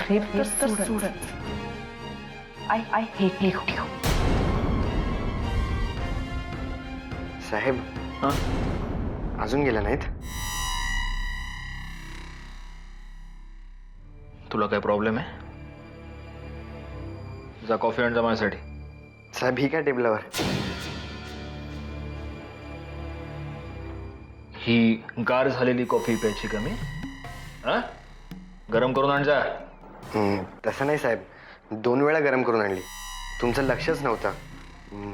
Rape तर सोडच. I hate you. साहेब हा? अजून गेला नाहीत? तुला काय प्रॉब्लेम आहे? जा कॉफी आण जा माझ्यासाठी. साहेब ही काय टेबलावर? ही गार झालेली कॉफी प्यायची का मी? हा? गरम करून आण जा. तसं नाही साहेब, 2 वेळा गरम करून आणली. तुमचं लक्षच नव्हतं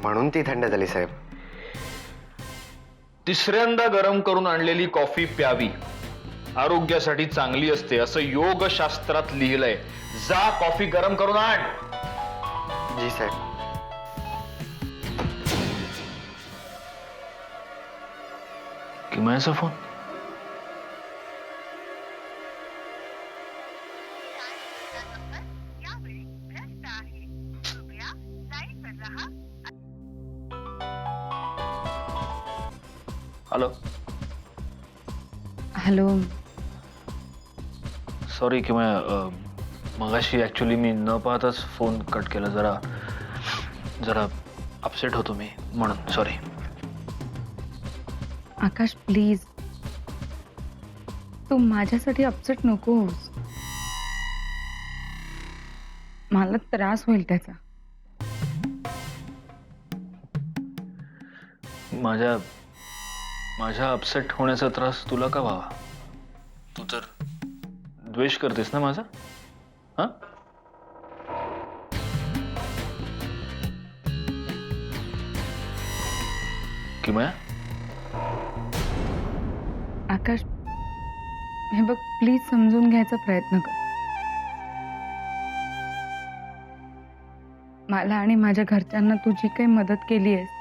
म्हणून ती थंड झाली साहेब. तिसऱ्यांदा गरम करून आणलेली कॉफी प्यावी, आरोग्यासाठी चांगली असते असं योगशास्त्रात लिहिलंय. जा कॉफी गरम करून आण. जी साहेब. किमयाचा फोन. हॅलो. हॅलो. सॉरी किमया, मगाशी ऍक्च्युली मी न पाहताच फोन कट केला. जरा अपसेट होतो मी म्हणून. सॉरी. आकाश प्लीज, तू माझ्यासाठी अपसेट नकोस. मला त्रास होईल त्याचा. माझ्या अपसेट होण्याचा त्रास तुला का व्हावा? तू तर द्वेष करतेस ना माझा? हा? किमया. आकाश हे बघ, प्लीज समजून घ्यायचा प्रयत्न कर. मला आणि माझ्या घरच्यांना तू जी काही मदत केली आहेस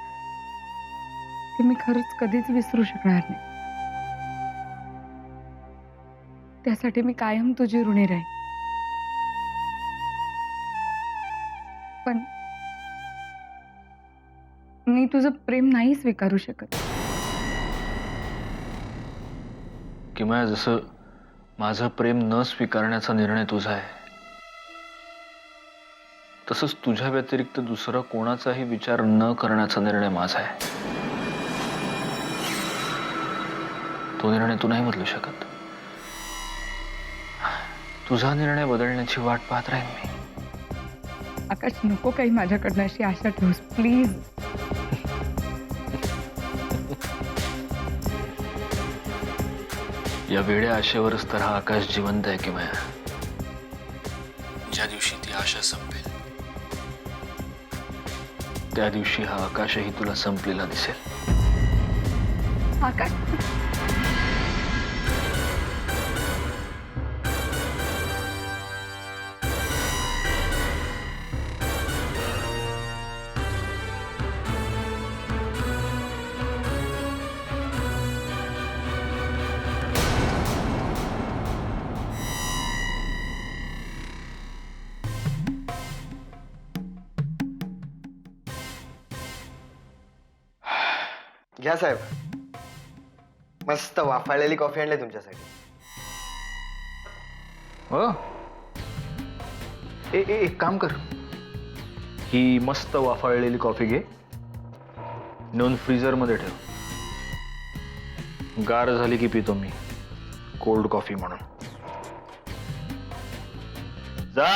ती मी खरंच कधीच विसरू शकणार नाही. त्यासाठी मी कायम तुझी ऋणी राहीन. पण मी तुझं प्रेम नाही स्वीकारू शकत. किमया, जसं माझं प्रेम न स्वीकारण्याचा निर्णय तुझा आहे, तसंच तुझ्या व्यतिरिक्त दुसरा कोणाचाही विचार न करण्याचा निर्णय माझा आहे. तो निर्णय तू नाही बदलू शकत. तुझा निर्णय बदलण्याची वाट पाहत राहीन मी. आकाश नको काही माझ्याकडनं अशी आशा ठेवूस प्लीज. या वेड्या आशेवरच तर हा आकाश जिवंत आहे किमया. ज्या दिवशी ती आशा संपेल त्या दिवशी हा आकाशही तुला संपलेला दिसेल. आकाश घ्या साहेब, मस्त वाफाळलेली कॉफी आणली तुमच्यासाठी. हो. एक काम कर, ही मस्त वाफाळलेली कॉफी घे, नेऊन फ्रीजर मध्ये ठेव. गार झाली की पितो मी कोल्ड कॉफी म्हणून. जा.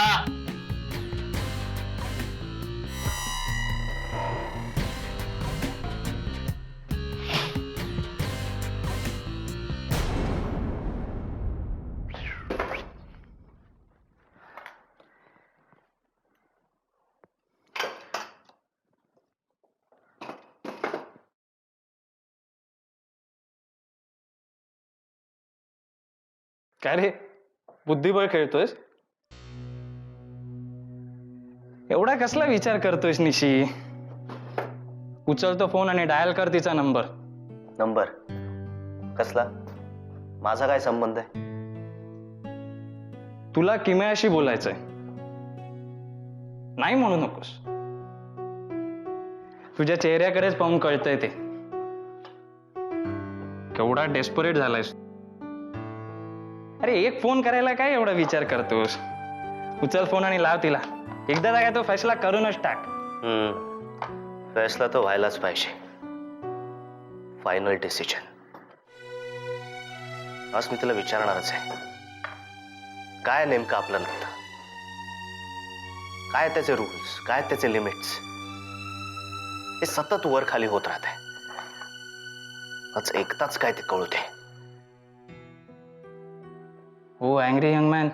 काय रे, बुद्धिबळ खेळतोयस? एवढा कसला विचार करतोयस निशी? उचलतो फोन आणि डायल कर तिचा नंबर. नंबर कसला? माझा काय संबंध आहे? तुला किमयाशी बोलायचंय. नाही म्हणू नकोस. तुझ्या चेहऱ्याकडेच पाहून कळतंय ते केवढा डेस्परेट झालायस. अरे एक फोन करायला काय एवढा विचार करतोस? उचल फोन आणि लाव तिला. एकदा काय तो फैसला करूनच टाक. फैसला तर व्हायलाच पाहिजे. Final decision. आज मी तिला विचारणारच आहे, काय नेमकं आपलं नव्हतं, काय त्याचे रूल्स, काय त्याचे लिमिट्स, हे सतत वर खाली होत राहत आहे. आज एकदाच काय ते कळू दे. हो अँग्री यंग मॅन,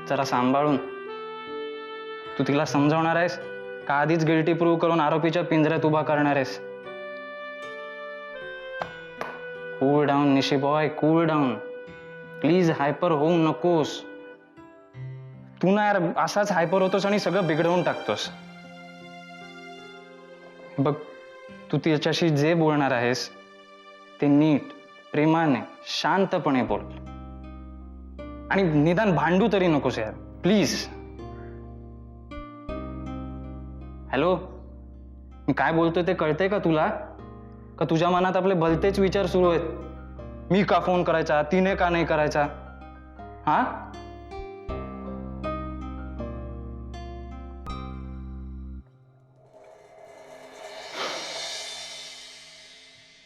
जरा सांभाळून. तू तिला समजावणार आहेस का आधीच गिल्टी प्रूव्ह करून आरोपीच्या पिंजऱ्यात उभा करणार आहेस? कूल डाऊन निशी boy, cool down. Please hyper होऊ नकोस. तू ना यार असाच हायपर होतोस आणि सगळं बिघडवून टाकतोस. बघ, तू तिच्याशी जे बोलणार आहेस ते नीट, प्रेमाने, शांतपणे बोल. आणि निदान भांडू तरी नकोस यार, प्लीज. हॅलो, मी काय बोलतोय ते कळतंय का तुला? का तुझ्या मनात आपले भलतेच विचार सुरू आहेत? मी का फोन करायचा, तिने का नाही करायचा? हा,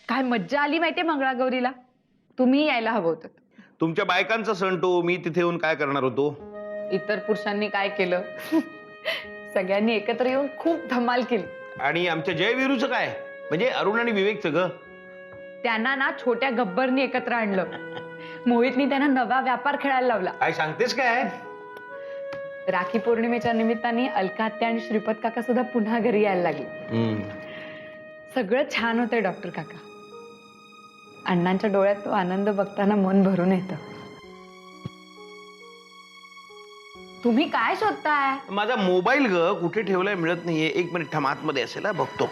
काय मज्जा आली माहितीये मंगळागौरीला. तुम्ही यायला हवं होतं. तुमच्या बायकांचा सण तो, मी तिथे येऊन काय करणार होतो? इतर पुरुषांनी काय केलं? सगळ्यांनी एकत्र येऊन खूप धमाल केली. आणि आमच्या जयवीरूचं काय, म्हणजे अरुण आणि विवेकचं ग? त्यांना ना छोट्या गब्बरनी एकत्र आणलं. मोहितनी त्यांना नवा व्यापार खेळायला लावला. काय सांगतेस काय? राखी पौर्णिमेच्या निमित्ताने अलका आत्या आणि श्रीपत काका सुद्धा पुन्हा घरी यायला लागले. सगळं छान होतंय डॉक्टर काका. अण्णांच्या डोळ्यात तो आनंद बघताना मन भरून येतं. तुम्ही काय शोधताय? माझा मोबाईल ग कुठे ठेवलाय मिळत नाहीये. एक मिनिट थांब, आतमध्ये असेल हा, बघतो.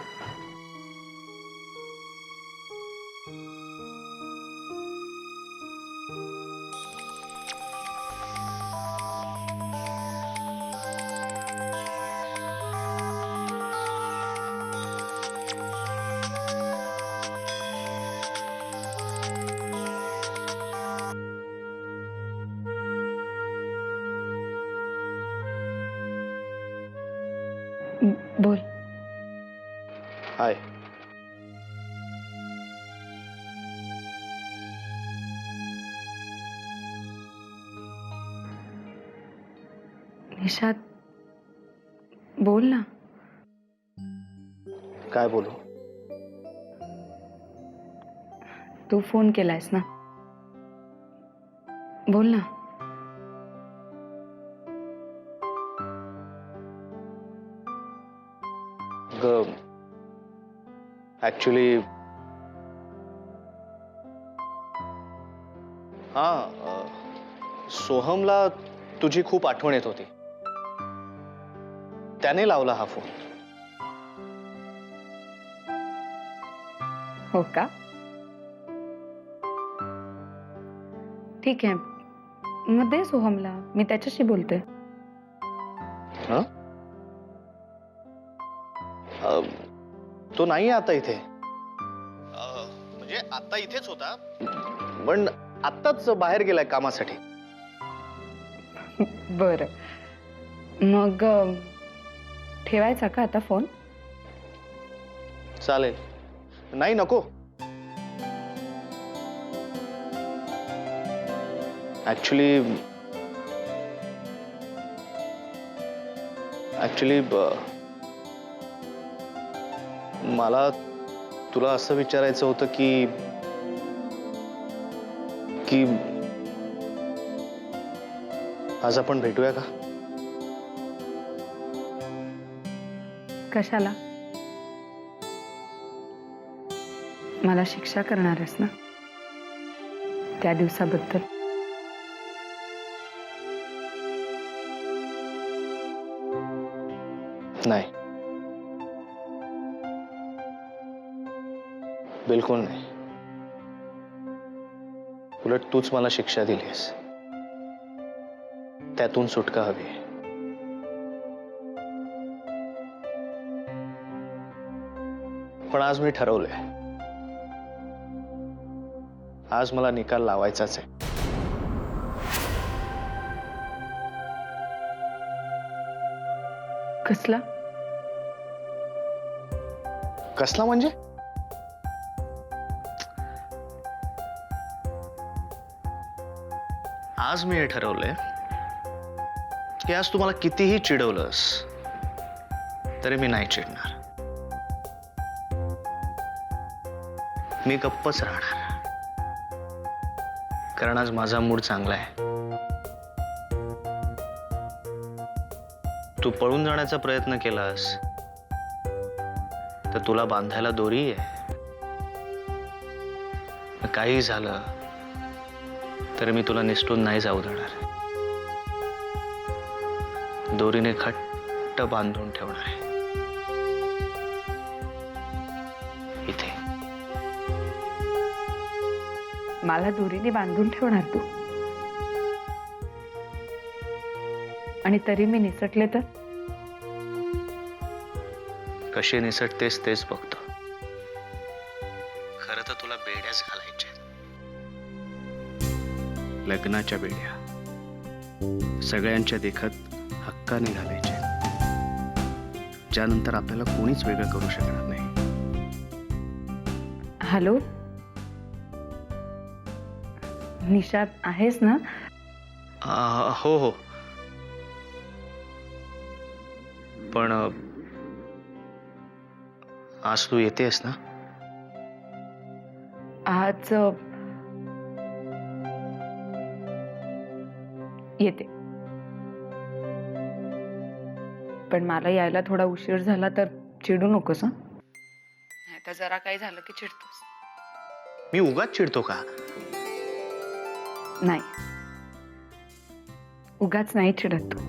बोल. हाय. निशाद, बोल ना. काय बोलू? तू फोन केलायस ना, बोल ना. ऍक्च्युली हा, सोहमला तुझी खूप आठवण येत होती. त्याने लावला हा फोन. हो का? ठीक आहे, मग दे सोहमला, मी त्याच्याशी बोलते. हं? तो नाही आता इथे. म्हणजे आता इथेच होता, पण आत्ताच बाहेर गेलाय कामासाठी. बर, मग ठेवायचा का आता फोन? चालेल. नाही, नको. ऍक्च्युली मला तुला असं विचारायचं होतं की आज आपण भेटूया का? कशाला? मला शिक्षा करणार आहेस ना त्या दिवसाबद्दल? नाही, बिलकुल नाही. उलट तूच मला शिक्षा दिलीस, त्यातून सुटका हवी. पण आज मी ठरवलंय, आज मला निकाल लावायचाच आहे. कसला? कसला म्हणजे? आज मी हे ठरवलंय की आज तुम्हाला कितीही चिडवलंस तरी मी नाही चिडणार. मी गप्पच राहणार, कारण आज माझा मूड चांगला आहे. तू पळून जाण्याचा प्रयत्न केलास तर तुला बांधायला दोरी आहे. काही झालं तर मी तुला निसटून नाही जाऊ देणार. दोरीने घट्ट बांधून ठेवणार आहे इथे. मला दोरीने बांधून ठेवणार तू? आणि तरी मी निसटले तर? कशी निसटतेस तेच बघतो. खरं तर तुला बेड्याच घालायच्या, लग्नाच्या बेड्या, सगळ्यांच्या देखत हक्काने घालायचे, ज्यानंतर आपल्याला कोणीच वेगळं करू शकणार नाही. हॅलो, निशात आहेस ना? हो हो, पण आज तू येतेस ना? आज येते, पण मला यायला थोडा उशीर झाला तर चिडू नकोस हं? नाही तर जरा काही झालं की चिडतोस. मी उगाच चिडतो का? नाही, उगाच नाही चिडत तू,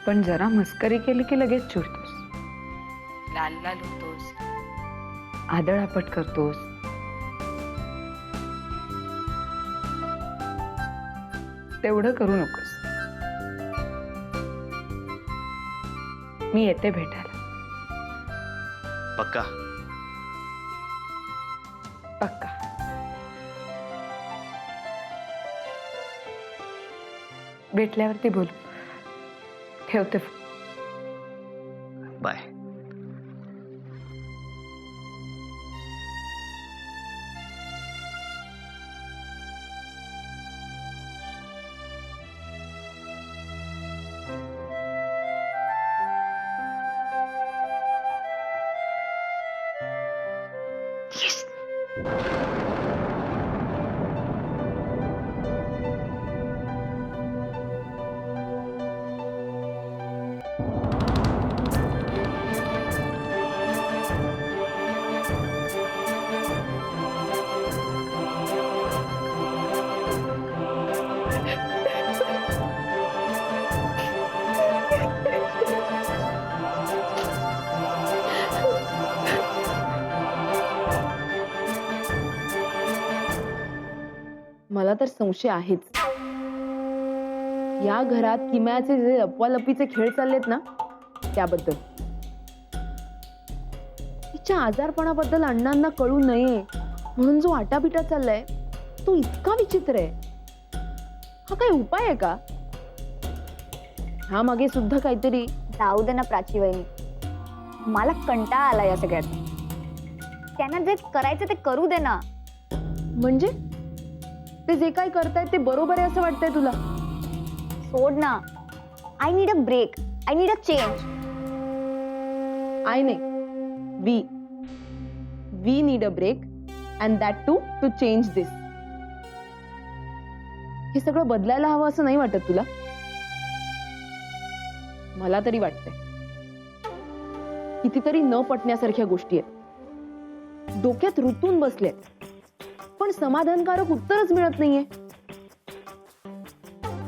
पण जरा मस्करी केली की लगेच चिडतोस, लाल लाल होतोस, आदळआपट करतोस. तेवढं करू नकोस. मी येते भेटायला. पक्का? पक्का. भेटल्यावरती बोलू. ठेवते. बाय. मला तर संशय आहेच. या घरात किमयाचे जे लपवालपीचे खेळ चाललेत ना, त्याबद्दल. तिच्या आजारपणाबद्दल अण्णांना कळू नये म्हणून जो आटापिटा चाललाय तो इतका विचित्र आहे. हा काही उपाय आहे का? हा मागे सुद्धा काहीतरी. जाऊ दे ना प्राची वहिनी, मला कंटाळा आला या सगळ्यात. त्यांना जे करायचं ते करू दे ना. म्हणजे ते जे काय करतायत ते बरोबर आहे असं वाटतंय तुला? सोड ना. I need a break, I need a change. I नाही, we need a break and that to change this. हे सगळं बदलायला हवं असं नाही वाटत तुला? मला तरी वाटतंय. कितीतरी न पटण्यासारख्या गोष्टी आहेत, डोक्यात रुतून बसल्यात, पण समाधानकारक उत्तरच मिळत नाहीये.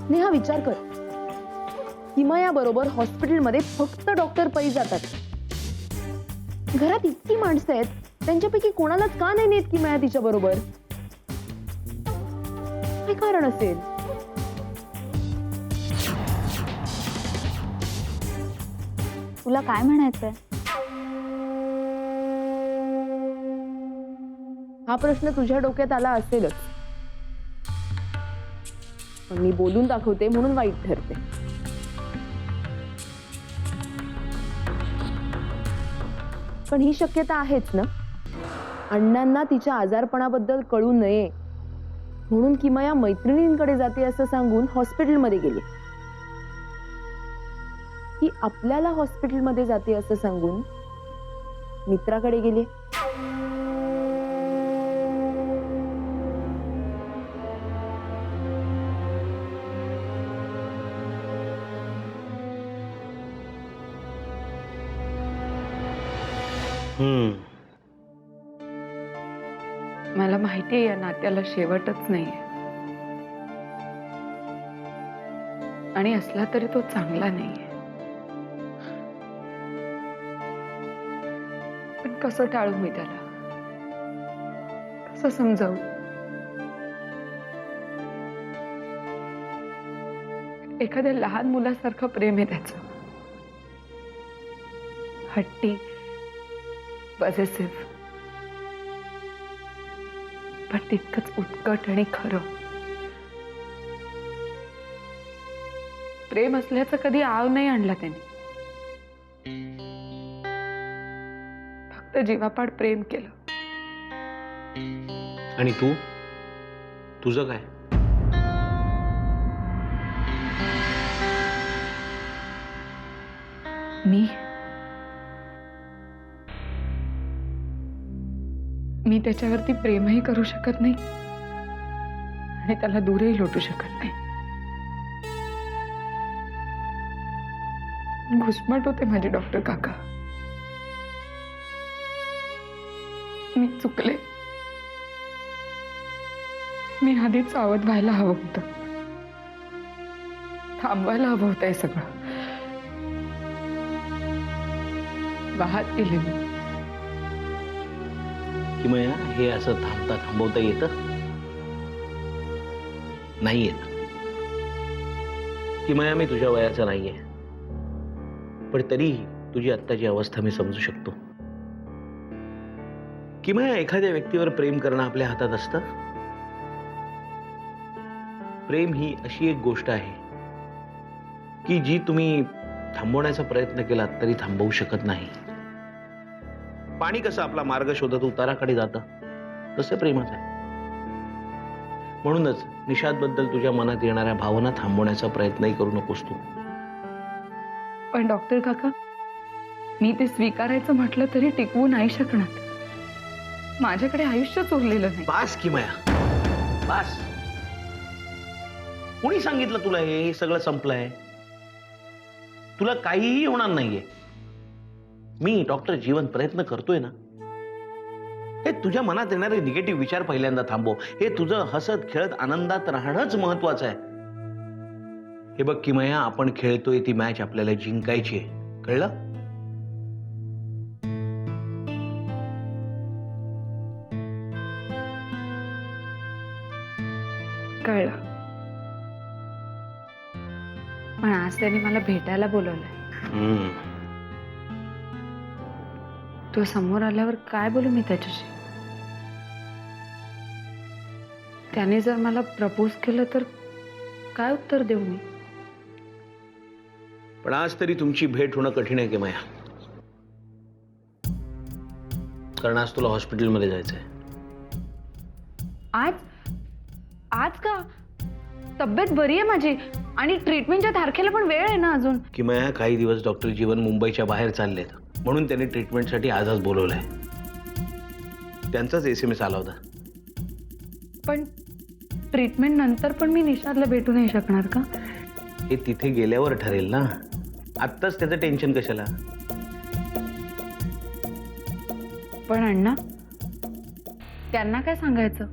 नेहा, विचार कर. हिमाया बरोबर हॉस्पिटलमध्ये फक्त डॉक्टर पै जातात. घरात इतकी माणसं आहेत, त्यांच्यापैकी कोणालाच का नाही नेत किमया तिच्या बरोबर? काय कारण असेल? तुला काय म्हणायचंय? हा प्रश्न तुझ्या डोक्यात आला असेलच, पण मी बोलून दाखवते म्हणून वाईट ठरते. पण ही शक्यता आहेच ना, अण्णांना तिच्या आजारपणाबद्दल कळू नये म्हणून किमया मैत्रिणींकडे जाते असं सांगून हॉस्पिटलमध्ये गेली. ही आपल्याला हॉस्पिटलमध्ये जाते असं सांगून मित्राकडे गेली. मला माहितीये या नात्याला शेवटच नाहीये, आणि असला तरी तो चांगला नाहीये. पण कसं टाळू मी त्याला, कसं समजावू? एखाद्या लहान मुलासारखं प्रेम आहे त्याचं, हट्टी, पॉझिटिव्ह, पण तितकंच उत्कट आणि खरं. प्रेम असल्याचं कधी आव नाही आणला त्याने, फक्त जीवापाड प्रेम केलं. आणि तू, तुझं काय? मी त्याच्यावरती प्रेमही करू शकत नाही आणि त्याला दूरही लोटू शकत नाही. घुसमट होते माझे डॉक्टर काका. मी चुकले. मी आधीच सावध व्हायला हवं होतं, थांबवायला हवं होतं हे सगळं. वाहत गेले मी. किमया, हे असं थांबवता येतं? नाही येत. किमया, मी तुझ्या वयाचा नाहीये, पण तरीही तुझी आत्ताची अवस्था मी समजू शकतो. किमया, एखाद्या व्यक्तीवर प्रेम करणं आपल्या हातात असतं. प्रेम ही अशी एक गोष्ट आहे की जी तुम्ही थांबवण्याचा प्रयत्न केलात तरी थांबवू शकत नाही. पाणी कसं आपला मार्ग शोधत उताराकडे जातं, तसं प्रेमच आहे. म्हणूनच निषादबद्दल तुझ्या मनात येणाऱ्या भावना थांबवण्याचा प्रयत्नही करू नकोस तू. पण डॉक्टर काका, मी ते स्वीकारायचं म्हटलं तरी टिकवू नाही शकणार. माझ्याकडे आयुष्यच उरलेलं नाही. बास किमया, बास. कोणी सांगितलं तुला हे सगळं संपलंय? तुला काहीही होणार नाहीये. मी डॉक्टर जीवन प्रयत्न करतोय ना. हे तुझ्या मनात येणारे निगेटिव्ह विचार पहिल्यांदा थांबव. हे तुझं हसत खेळत आनंदात राहणंच महत्वाचं आहे. हे बघ किमया, आपण खेळतोय ती मॅच आपल्याला जिंकायची आहे, कळलं? कळलं. पण आज त्याने मला भेटायला बोलवलंय. तो समोर आल्यावर काय बोलू मी त्याच्याशी? त्याने जर मला प्रपोज केलं तर काय उत्तर देऊ मी? पण आज तरी तुमची भेट होणं कठीण आहे किमया, कारण आज तुला हॉस्पिटलमध्ये जायचंय. आज आज का? तब्येत बरी आहे माझी आणि ट्रीटमेंटच्या तारखेला पण वेळ आहे ना अजून. किमया, काही दिवस डॉक्टर जीवन मुंबईच्या बाहेर चाललेत, म्हणून त्यांनी ट्रीटमेंटसाठी आजच बोलवलंय. त्यांचाच SMS आला होता. पण ट्रीटमेंट नंतर पण मी निषादला भेटू नाही शकणार का? हे तिथे गेल्यावर ठरेल ना. आत्ताच त्याचं टेन्शन कशाला? पण अण्णा, त्यांना काय सांगायचं?